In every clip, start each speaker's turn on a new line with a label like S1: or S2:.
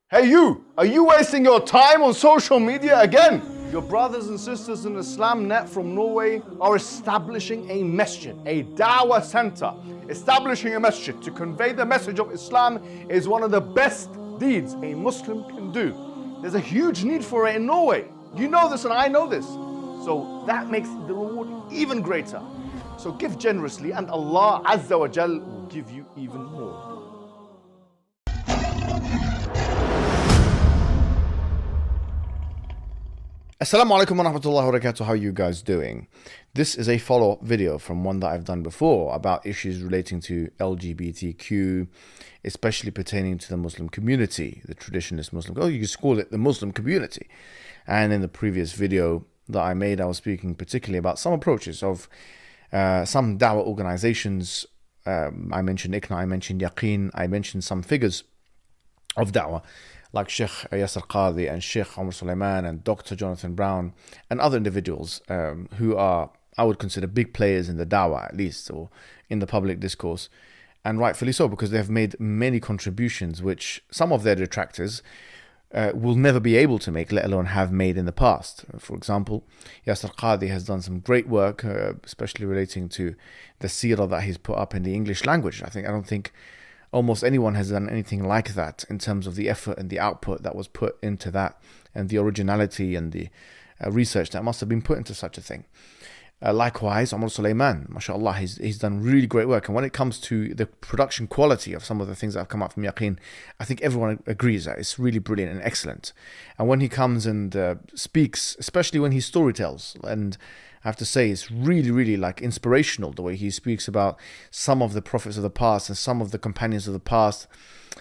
S1: Hey you, are you wasting your time on social media again? Your brothers and sisters in Islam Net from Norway are establishing a masjid, a dawah center. Establishing a masjid to convey the message of Islam is one of the best deeds a Muslim can do. There's a huge need for it in Norway. You know this and I know this. So that makes the reward even greater. So give generously and Allah Azza wa Jal will give you even more. Assalamu alaikum wa rahmatullahi wa barakatuh. How are you guys doing? This is a follow-up video from one that I've done before about issues relating to LGBTQ, especially pertaining to the Muslim community, the traditionalist Muslim, you just call it the Muslim community. And in the previous video that I made, I was speaking particularly about some approaches of some dawah organizations. I mentioned ICNA, I mentioned Yaqeen, I mentioned some figures of dawah, like Sheikh Yasir Qadhi and Sheikh Omar Sulaiman and Dr. Jonathan Brown and other individuals who are, I would consider, big players in the dawah at least, or in the public discourse, and rightfully so, because they have made many contributions which some of their detractors will never be able to make, let alone have made in the past. For example, Yasir Qadhi has done some great work, especially relating to the seerah that he's put up in the English language. I don't think almost anyone has done anything like that in terms of the effort and the output that was put into that, and the originality and the research that must have been put into such a thing. Likewise, Omar Sulaiman, mashallah, he's done really great work. And when it comes to the production quality of some of the things that have come out from Yaqeen, I think everyone agrees that it's really brilliant and excellent. And when he comes and speaks, especially when he storytells, and I have to say it's really, really like inspirational the way he speaks about some of the prophets of the past and some of the companions of the past.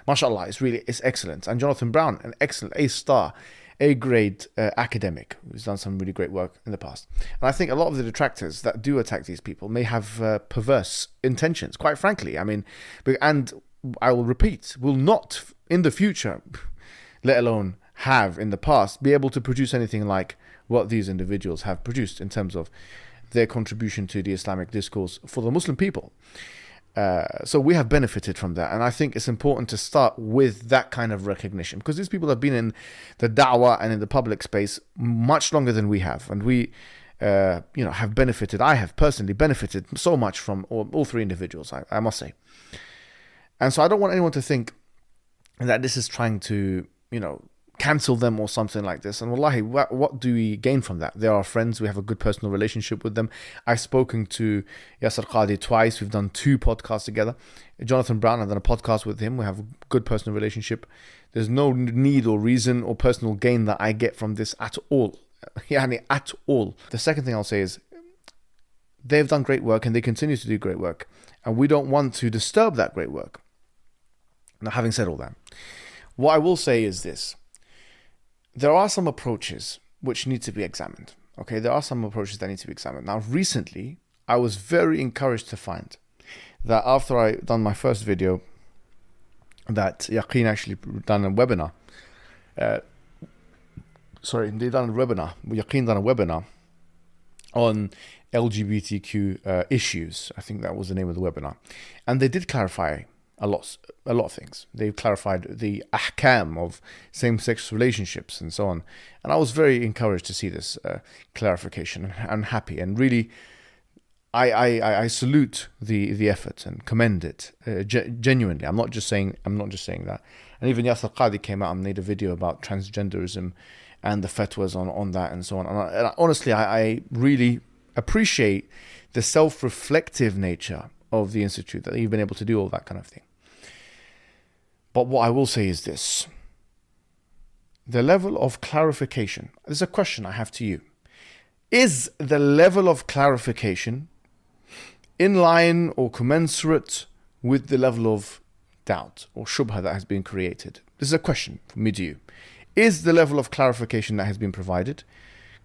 S1: Mashallah, it's excellent. And Jonathan Brown, an excellent A-star, A-grade academic who's done some really great work in the past. And I think a lot of the detractors that do attack these people may have perverse intentions, quite frankly. I mean, and I will repeat, will not in the future, let alone have in the past, be able to produce anything like what these individuals have produced in terms of their contribution to the Islamic discourse for the Muslim people. So we have benefited from that, and I think it's important to start with that kind of recognition, because these people have been in the da'wah and in the public space much longer than we have, and we have benefited. I have personally benefited so much from all three individuals, I must say. And so I don't want anyone to think that this is trying to cancel them or something like this. And wallahi, what do we gain from that? They are our friends. We have a good personal relationship with them. I've spoken to Yasir Qadhi twice. We've done 2 podcasts together. Jonathan Brown, I've done a podcast with him. We have a good personal relationship. There's no need or reason or personal gain that I get from this at all. At all. The second thing I'll say is they've done great work and they continue to do great work. And we don't want to disturb that great work. Now, having said all that, what I will say is this. There are some approaches which need to be examined. Okay, there are some approaches that need to be examined. Now, recently, I was very encouraged to find that after I done my first video, that Yaqeen actually done a webinar. Yaqeen done a webinar on LGBTQ issues. I think that was the name of the webinar. And they did clarify a lot of things. They've clarified the ahkam of same-sex relationships and so on. And I was very encouraged to see this clarification. I'm happy, and really, I salute the effort and commend it genuinely. I'm not just saying that. And even Yasir Qadhi came out and made a video about transgenderism and the fatwas on that and so on. And honestly, I really appreciate the self-reflective nature of the Institute, that you've been able to do all that kind of thing. But what I will say is this. The level of clarification, there's a question I have to you. Is the level of clarification in line or commensurate with the level of doubt or shubha that has been created? This is a question from me to you. Is the level of clarification that has been provided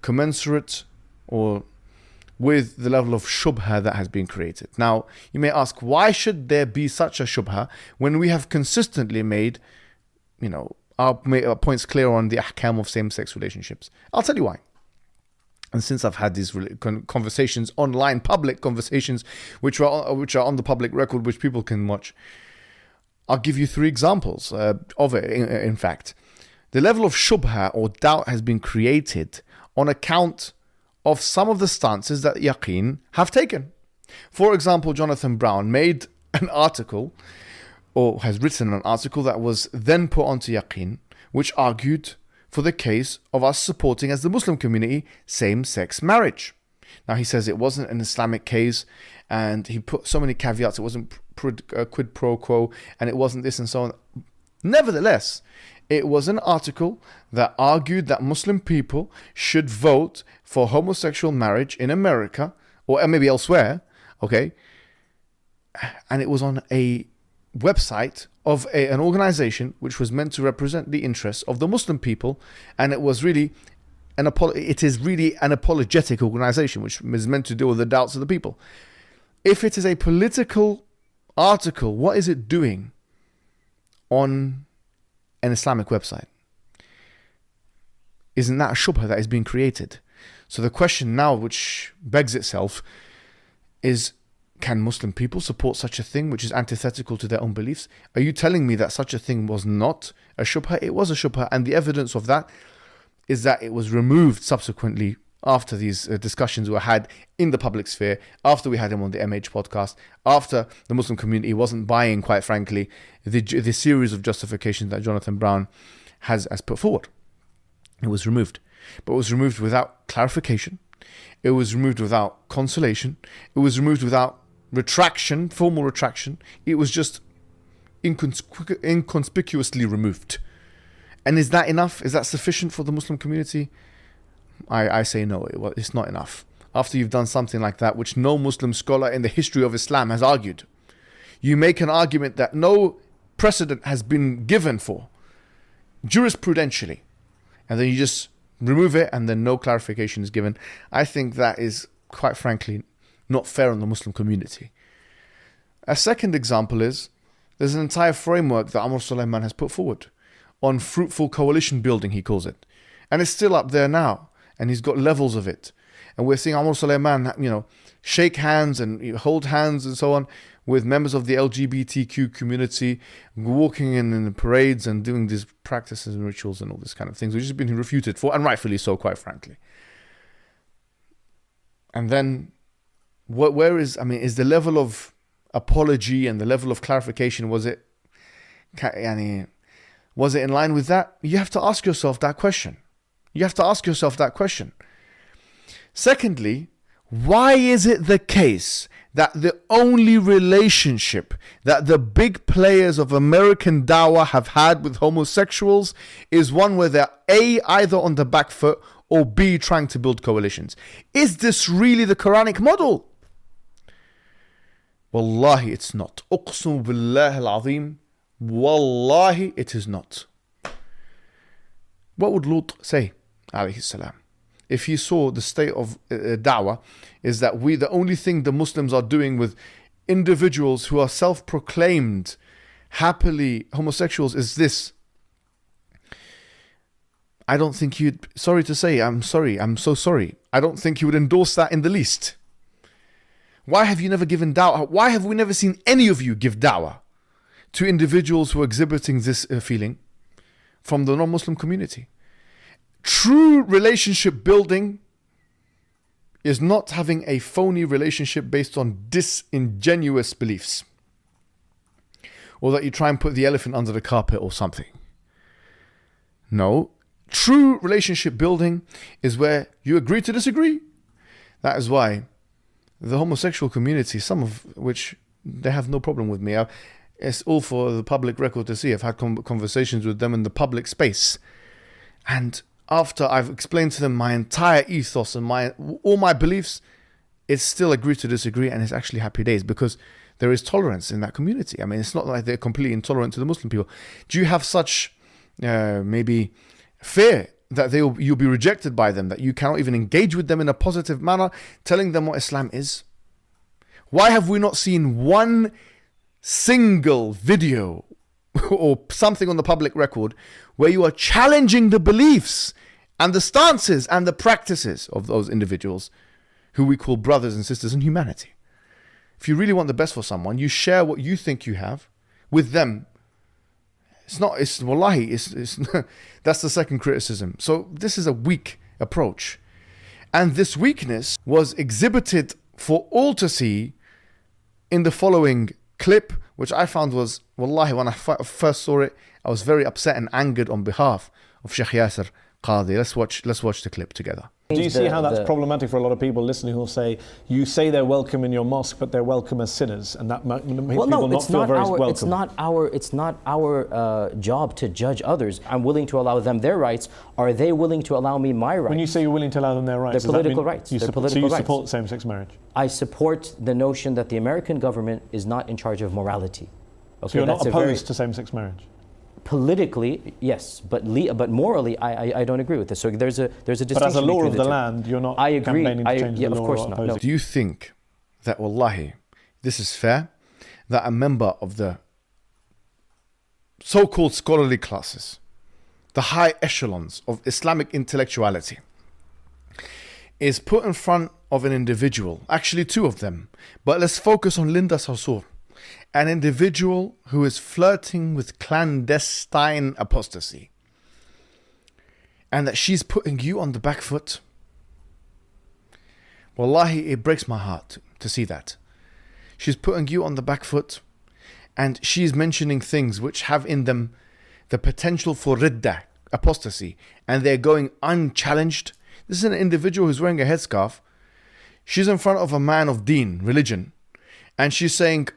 S1: commensurate or with the level of shubha that has been created? Now, you may ask, why should there be such a shubha when we have consistently made, our points clear on the ahkam of same-sex relationships? I'll tell you why. And since I've had these conversations online, public conversations, which are on the public record, which people can watch, I'll give you 3 examples of it, in fact. the level of shubha or doubt has been created on account of some of the stances that Yaqeen have taken. For example, Jonathan Brown made an article, or has written an article that was then put onto Yaqeen, which argued for the case of us supporting, as the Muslim community, same-sex marriage. Now, he says it wasn't an Islamic case, and he put so many caveats. It wasn't quid pro quo, and it wasn't this and so on. Nevertheless, it was an article that argued that Muslim people should vote for homosexual marriage in America, or maybe elsewhere, okay? And it was on a website of an organization which was meant to represent the interests of the Muslim people, and it was really an apologetic organization which is meant to deal with the doubts of the people. If it is a political article, what is it doing on an Islamic website? Isn't that a shubha that is being created? So the question now which begs itself is, can Muslim people support such a thing which is antithetical to their own beliefs? Are you telling me that such a thing was not a shubha? It was a shubha, and the evidence of that is that it was removed subsequently after these discussions were had in the public sphere, after we had him on the MH podcast, after the Muslim community wasn't buying, quite frankly, the series of justifications that Jonathan Brown has put forward. It was removed. But it was removed without clarification. It was removed without consolation. It was removed without retraction, formal retraction. It was just inconspicuously removed. And is that enough? Is that sufficient for the Muslim community? I say no, it's not enough. After you've done something like that, which no Muslim scholar in the history of Islam has argued, you make an argument that no precedent has been given for, jurisprudentially, and then you just remove it and then no clarification is given. I think that is, quite frankly, not fair on the Muslim community. A second example is, there's an entire framework that Amr Sulaiman has put forward on fruitful coalition building, he calls it. And it's still up there now. And he's got levels of it. And we're seeing Amr Sulaiman, shake hands and hold hands and so on with members of the LGBTQ community, walking in the parades and doing these practices and rituals and all this kind of things, which has been refuted for, and rightfully so, quite frankly. And then, is the level of apology and the level of clarification, was it in line with that? You have to ask yourself that question. Secondly, why is it the case that the only relationship that the big players of American dawah have had with homosexuals is one where they're A, either on the back foot, or B, trying to build coalitions? Is this really the Quranic model? Wallahi, it's not. Uqsum billah al-azim. Wallahi, it is not. What would Lut say, alayhi salam, if he saw the state of da'wah is that the only thing the Muslims are doing with individuals who are self-proclaimed happily homosexuals is this? I don't think I'm so sorry. I don't think you would endorse that in the least. Why have you never given da'wah? Why have we never seen any of you give da'wah to individuals who are exhibiting this feeling from the non-Muslim community? True relationship building is not having a phony relationship based on disingenuous beliefs, or that you try and put the elephant under the carpet or something. No, true relationship building is where you agree to disagree. That is why the homosexual community, some of which they have no problem with me, it's all for the public record to see. I've had conversations with them in the public space, and after I've explained to them my entire ethos and all my beliefs, it's still agree to disagree, and it's actually happy days because there is tolerance in that community. I mean, it's not like they're completely intolerant to the Muslim people. Do you have such maybe fear that you'll be rejected by them, that you cannot even engage with them in a positive manner, telling them what Islam is? Why have we not seen one single video or something on the public record where you are challenging the beliefs and the stances and the practices of those individuals who we call brothers and sisters in humanity? If you really want the best for someone, you share what you think you have with them, It's not, it's wallahi, it's that's the second criticism. So this is a weak approach. And this weakness was exhibited for all to see in the following clip, which I found was, wallahi, when I first saw it, I was very upset and angered on behalf of Sheikh Yasser Qadhi. Let's watch the clip together.
S2: Do you see how that's problematic for a lot of people listening who will say, you say they're welcome in your mosque, but they're welcome as sinners, and that might make people not feel very welcome?
S3: It's not our job to judge others. I'm willing to allow them their rights. Are they willing to allow me my rights?
S2: When you say you're willing to allow them their rights,
S3: their political rights.
S2: So you support same-sex marriage?
S3: I support the notion that the American government is not in charge of morality. Okay,
S2: so you're not opposed to same-sex marriage?
S3: Politically, yes, but morally, I don't agree with this. So there's a distinction.
S2: But as a law of the land, you're not campaigning to change the law?
S3: Of course not. No.
S1: Do you think that, wallahi, this is fair, that a member of the so-called scholarly classes, the high echelons of Islamic intellectuality, is put in front of an individual, actually two of them, but let's focus on Linda Sarsour, an individual who is flirting with clandestine apostasy, and that she's putting you on the back foot? Wallahi, it breaks my heart to see that. She's putting you on the back foot, and she's mentioning things which have in them the potential for riddah, apostasy, and they're going unchallenged. This is an individual who's wearing a headscarf. She's in front of a man of deen, religion, and she's saying,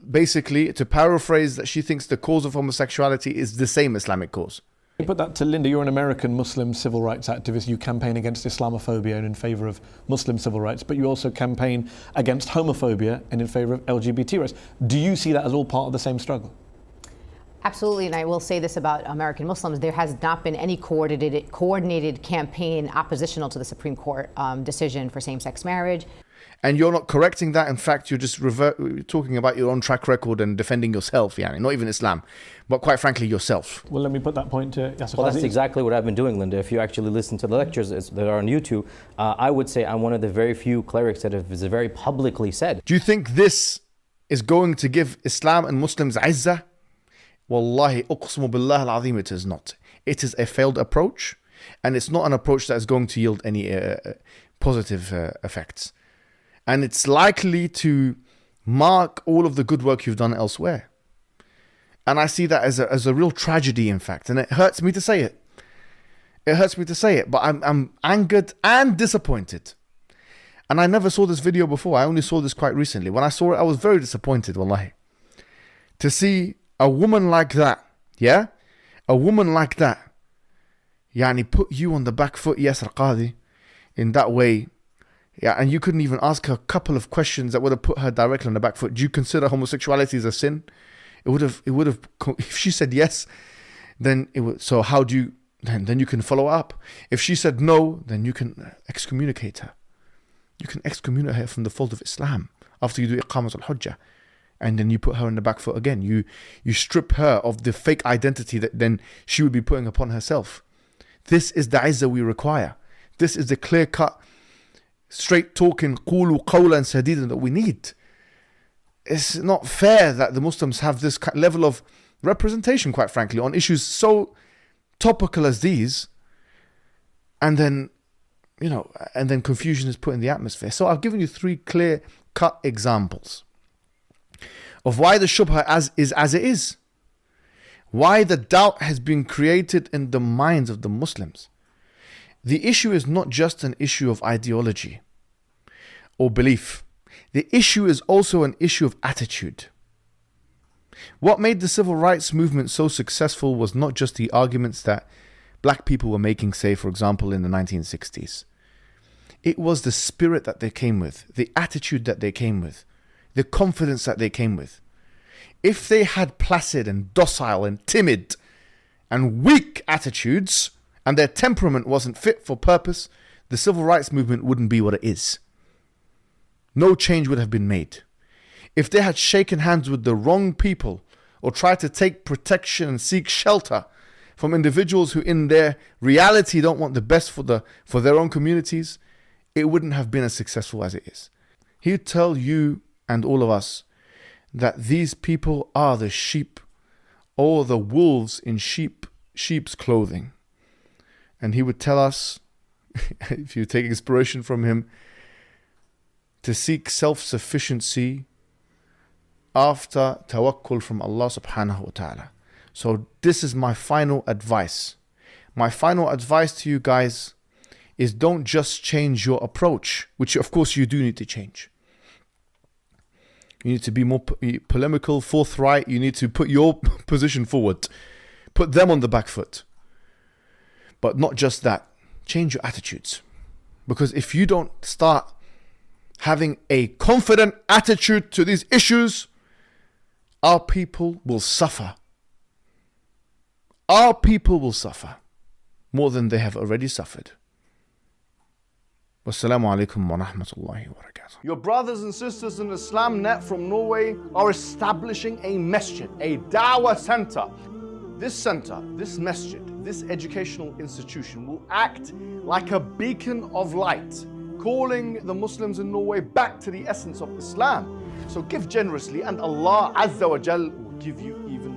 S1: basically, to paraphrase, that she thinks the cause of homosexuality is the same Islamic cause.
S2: You put that to Linda. You're an American Muslim civil rights activist. You campaign against Islamophobia and in favour of Muslim civil rights, but you also campaign against homophobia and in favour of LGBT rights. Do you see that as all part of the same struggle?
S4: Absolutely, and I will say this about American Muslims. There has not been any coordinated campaign oppositional to the Supreme Court decision for same-sex marriage.
S1: And you're not correcting that. In fact, you're just talking about your own track record and defending yourself, yani, not even Islam, but quite frankly, yourself.
S2: Well, let me put that point to Yasser.
S3: Well, that's exactly what I've been doing, Linda. If you actually listen to the lectures that are on YouTube, I would say I'm one of the very few clerics that have very publicly said.
S1: Do you think this is going to give Islam and Muslims izzah? Wallahi, uqsmu billah al-azim, it is not. It is a failed approach, and it's not an approach that is going to yield any positive effects. And it's likely to mark all of the good work you've done elsewhere. And I see that as a real tragedy, in fact. And it hurts me to say it. It hurts me to say it, but I'm angered and disappointed. And I never saw this video before. I only saw this quite recently. When I saw it, I was very disappointed, wallahi. To see a woman like that, yeah? A woman like that, yani, put you on the back foot, Yasser Qadhi, in that way. Yeah, and you couldn't even ask her a couple of questions that would have put her directly on the back foot. Do you consider homosexuality as a sin? It would have, if she said yes, then it would, so how do you, then you can follow up. If she said no, then you can excommunicate her. You can excommunicate her from the fold of Islam after you do Iqamat al-Hujjah. And then you put her on the back foot again. You strip her of the fake identity that then she would be putting upon herself. This is the izzah we require. This is the clear-cut, straight talking qulu qawlan sadidan that we need. It's not fair that the Muslims have this level of representation, quite frankly, on issues so topical as these, and then, you know, and then confusion is put in the atmosphere. So I've given you three clear-cut examples of why the shubha is as it is, why the doubt has been created in the minds of the Muslims. The issue is not just an issue of ideology or belief. The issue is also an issue of attitude. What made the civil rights movement so successful was not just the arguments that black people were making, say, for example, in the 1960s. It was the spirit that they came with, the attitude that they came with, the confidence that they came with. If they had placid and docile and timid and weak attitudes, and their temperament wasn't fit for purpose, the civil rights movement wouldn't be what it is. No change would have been made. If they had shaken hands with the wrong people or tried to take protection and seek shelter from individuals who in their reality don't want the best for their own communities, it wouldn't have been as successful as it is. He'd tell you and all of us that these people are the sheep or the wolves in sheep's clothing. And he would tell us, if you take inspiration from him, to seek self-sufficiency after tawakkul from Allah subhanahu wa ta'ala. So this is my final advice. My final advice to you guys is don't just change your approach, which of course you do need to change. You need to be more polemical, forthright. You need to put your position forward. Put them on the back foot. But not just that. Change your attitudes. Because if you don't start having a confident attitude to these issues, our people will suffer. Our people will suffer more than they have already suffered. Wassalamu alaikum wa rahmatullahi wa barakatuh.
S5: Your brothers and sisters in Islam Net from Norway are establishing a masjid, a dawah center. This masjid, this educational institution will act like a beacon of light, calling the Muslims in Norway back to the essence of Islam. So give generously and Allah Azza wa Jal will give you even